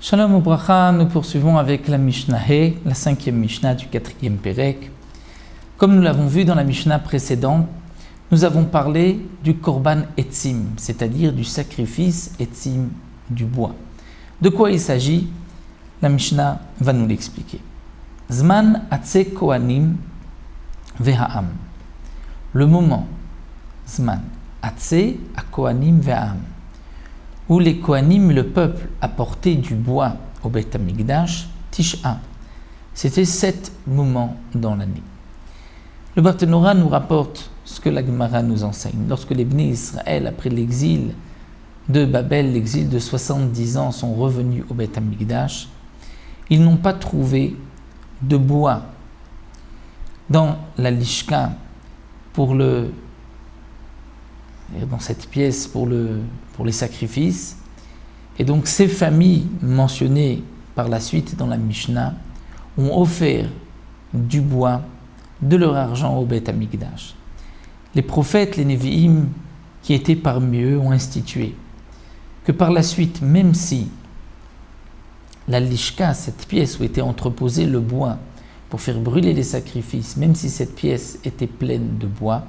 Shalom Ubracha, nous poursuivons avec la Mishnah He, la 5e Mishnah du 4e Perek. Comme nous l'avons vu dans la Mishnah précédente, nous avons parlé du Korban Etzim, c'est-à-dire du sacrifice Etzim du bois. De quoi il s'agit? La Mishnah va nous l'expliquer. Zman Atse Kohanim Veha'am. Le moment, Zman Atse a Kohanim Veha'am, où les Kohanim, le peuple, apportaient du bois au Beth Amikdash, Tish'a. C'était 7 moments dans l'année. Le Barthénora nous rapporte ce que la Gemara nous enseigne. Lorsque les Bnei Israël, après l'exil de Babel, l'exil de 70 ans, sont revenus au Beth Amikdash, ils n'ont pas trouvé de bois dans la Lishka dans cette pièce pour les sacrifices. Et donc ces familles mentionnées par la suite dans la Mishnah ont offert du bois, de leur argent au Beth Amikdash. Les prophètes, les Nevi'im qui étaient parmi eux ont institué que par la suite, même si la Lishka, cette pièce où était entreposé le bois pour faire brûler les sacrifices, même si cette pièce était pleine de bois,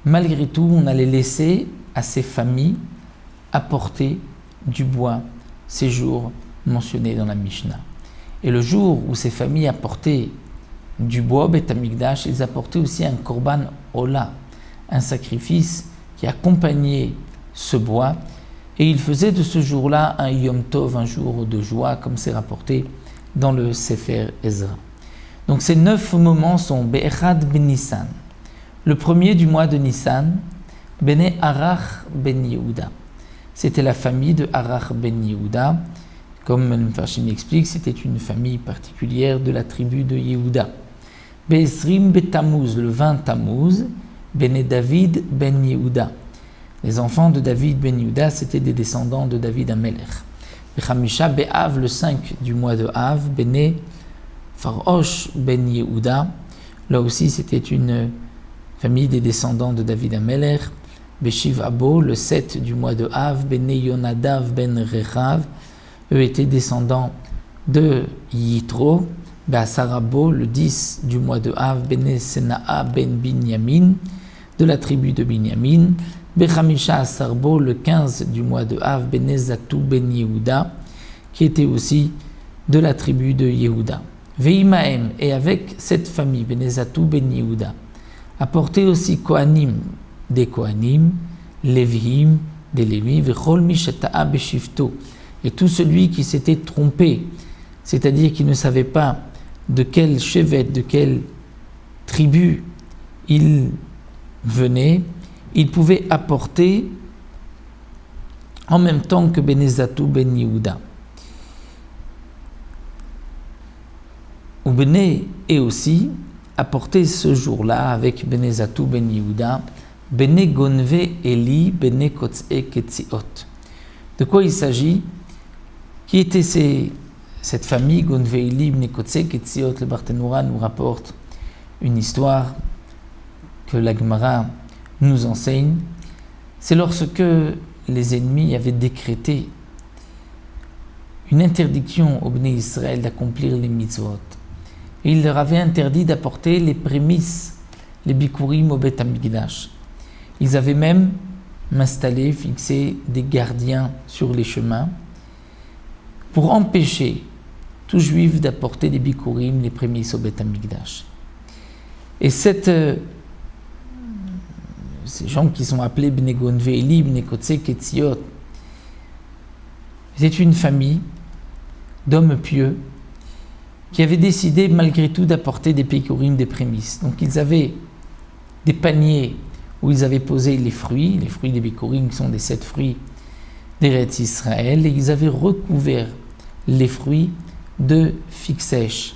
malgré tout, on allait laisser à ces familles apporter du bois ces jours mentionnés dans la Mishnah. Et le jour où ces familles apportaient du bois au Beth Amikdash, ils apportaient aussi un korban ola, un sacrifice qui accompagnait ce bois. Et ils faisaient de ce jour-là un Yom Tov, un jour de joie, comme c'est rapporté dans le Sefer Ezra. Donc ces 9 moments sont Be'echad ben Nissan. Le premier du mois de Nissan, Bene Arach ben Yehuda. C'était la famille de Arach ben Yehuda. Comme le Mefarshim explique, c'était une famille particulière de la tribu de Yehuda. Be'esrim be'Tammuz, le 20 Tammuz, Bene David ben Yehuda. Les enfants de David ben Yehuda, c'était des descendants de David Amelech. Bechamisha be'Av, le 5 du mois de Av, Bene Farosh ben Yehuda. Là aussi, c'était une famille des descendants de David Amelech. Beshiv Abo, le 7 du mois de Av, Bene Yonadav ben Rechav. Eux étaient descendants de Yitro. Be'Asarabo, le 10 du mois de Av, Bene Senaa ben Binyamin, de la tribu de Binyamin. Bechamisha Asarbo, le 15 du mois de Av, Bene Zatou ben Yehuda, qui était aussi de la tribu de Yehuda. Veimaem, et avec cette famille, Bene Zatou ben Yehuda, apportait aussi Kohanim, des Kohanim, Lévihim, des Lévis, Vechol Mishata'a Beshifto, et tout celui qui s'était trompé, c'est-à-dire qui ne savait pas de quel chevet, de quelle tribu il venait, il pouvait apporter en même temps que Bene Zatou ben Yehuda. Ou Bene et aussi apporter ce jour-là avec Bene Zatou ben Yehuda, Bene Gonve Eli, Bene Kotz'e Ketziot. De quoi il s'agit? Qui était cette famille, Gonve Eli, Bene Kotz'e Ketziot? Le Barthénora nous rapporte une histoire que la Gemara nous enseigne. C'est lorsque les ennemis avaient décrété une interdiction aux Bnei Israël d'accomplir les mitzvot. Et il leur avait interdit d'apporter les prémices, les bikurim au Beth Amikdash. Ils avaient même installé, fixé des gardiens sur les chemins pour empêcher tout juif d'apporter des bikurim, les prémices au Beth Amikdash. Et ces gens qui sont appelés Bnei Gonve Eli, Bnei Kotz'e Ketziot, c'est une famille d'hommes pieux qui avaient décidé malgré tout d'apporter des bikurim, des prémices. Donc ils avaient des paniers où ils avaient posé les fruits des bikurim qui sont des 7 fruits d'Eretz Israël, et ils avaient recouvert les fruits de figues sèches.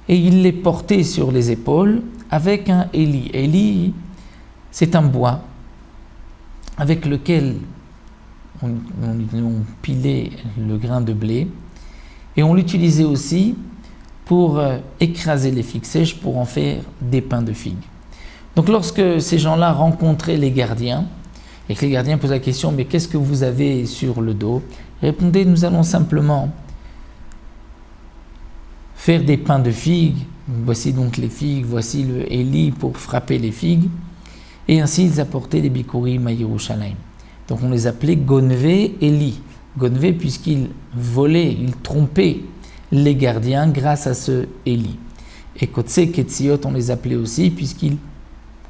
Et ils les portaient sur les épaules avec un Eli. Eli, c'est un bois avec lequel on pilait le grain de blé, et on l'utilisait aussi pour écraser les figues sèches pour en faire des pains de figues. Donc lorsque ces gens-là rencontraient les gardiens, et que les gardiens posent la question, mais qu'est-ce que vous avez sur le dos? Répondez, nous allons simplement faire des pains de figues. Voici donc les figues, voici le Éli pour frapper les figues. Et ainsi ils apportaient les bikurim à Yerushalayim. Donc on les appelait Gonvé Éli. Gonvé puisqu'ils volaient, ils trompaient les gardiens grâce à ce Éli. Et Kotse Ketziot, on les appelait aussi puisqu'ils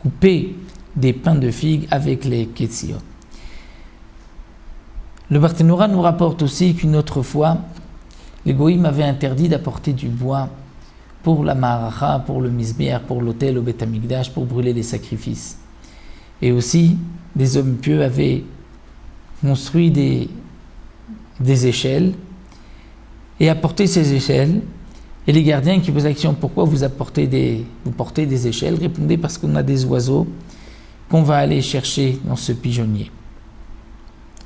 coupaient des pains de figues avec les Ketziot. Le Barthénora nous rapporte aussi qu'une autre fois, les Goïm avaient interdit d'apporter du bois pour la Ma'aracha, pour le Mizbeach, pour l'autel au Beth Amikdash, pour brûler les sacrifices. Et aussi, des hommes pieux avaient construit des échelles et apporté ces échelles. Et les gardiens qui posaient la question, pourquoi vous portez des échelles, répondaient parce qu'on a des oiseaux qu'on va aller chercher dans ce pigeonnier.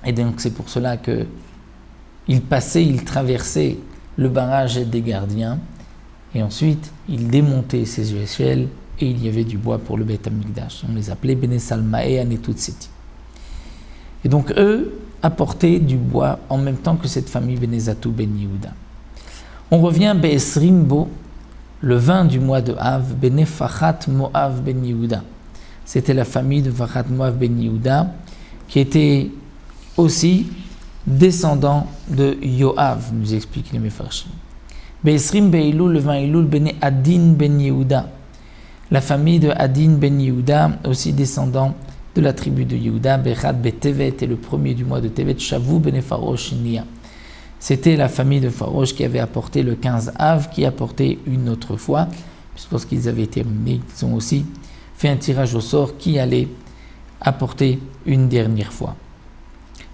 Et donc c'est pour cela qu'ils passaient, ils traversaient le barrage des gardiens, et ensuite ils démontaient ces échelles, et il y avait du bois pour le Beth Amikdash. On les appelait Bene Salmae Anetutseti. Et donc eux apportaient du bois en même temps que cette famille Bene Zatou Ben Yehuda. On revient Be'esrimbo, le 20 du mois de Av, Bene Fachat Moav Ben Yehuda. C'était la famille de Fachat Moav Ben Yehuda, qui était aussi descendant de Yoav, nous explique les Mefarshim. Be'esrim Be'ilul, le 20 Elul, Bene Adin Ben Yehuda. La famille de Adin Ben Yehuda, aussi descendant de la tribu de Yehuda, Bechad Betevet, et le premier du mois de Tevet, Shavu Ben Farosh Nia. C'était la famille de Farosh qui avait apporté le 15 Av, qui apportait une autre fois, puisque lorsqu'ils avaient terminé, ils ont aussi fait un tirage au sort qui allait apporter une dernière fois.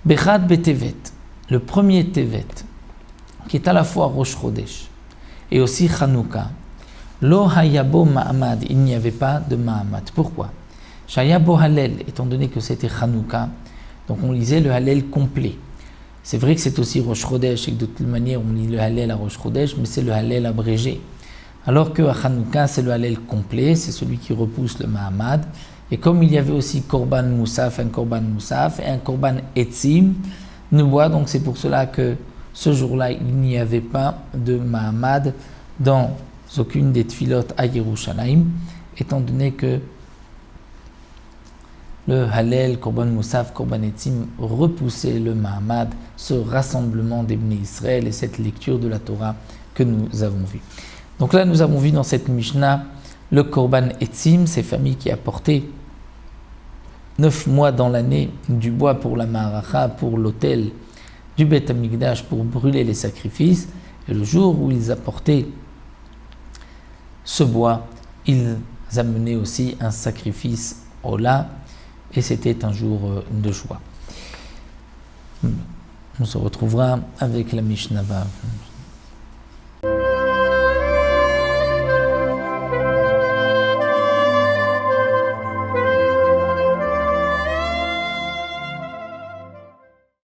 Bechad Betevet, le premier Tevet, qui est à la fois Rosh Chodesh et aussi Chanukah, Lo hayabo ma'amad, il n'y avait pas de ma'amad. Pourquoi? Shayabo halel, étant donné que c'était Chanukah, donc on lisait le halel complet. C'est vrai que c'est aussi Rosh Chodesh et que de toute manière on lit le halel à Rosh Chodesh, mais c'est le halel abrégé. Alors qu'à Chanukah c'est le halel complet, c'est celui qui repousse le ma'amad. Et comme il y avait aussi Korban Moussaf, un Korban Moussaf et un Korban Etzim, Noubois, donc c'est pour cela que ce jour-là il n'y avait pas de ma'amad dans aucune des tfilot à Yerushalayim, étant donné que le Hallel, Korban Moussaf, Korban Etzim repoussait le Mahamad, ce rassemblement des Bnei Israël et cette lecture de la Torah que nous avons vue. Donc là, nous avons vu dans cette Mishnah le Korban Etzim, ces familles qui apportaient 9 mois dans l'année du bois pour la Ma'aracha, pour l'autel du Beth Amikdash, pour brûler les sacrifices, et le jour où ils apportaient ce bois, ils amenaient aussi un sacrifice Ola, et c'était un jour de joie. On se retrouvera avec la Mishnah Vav.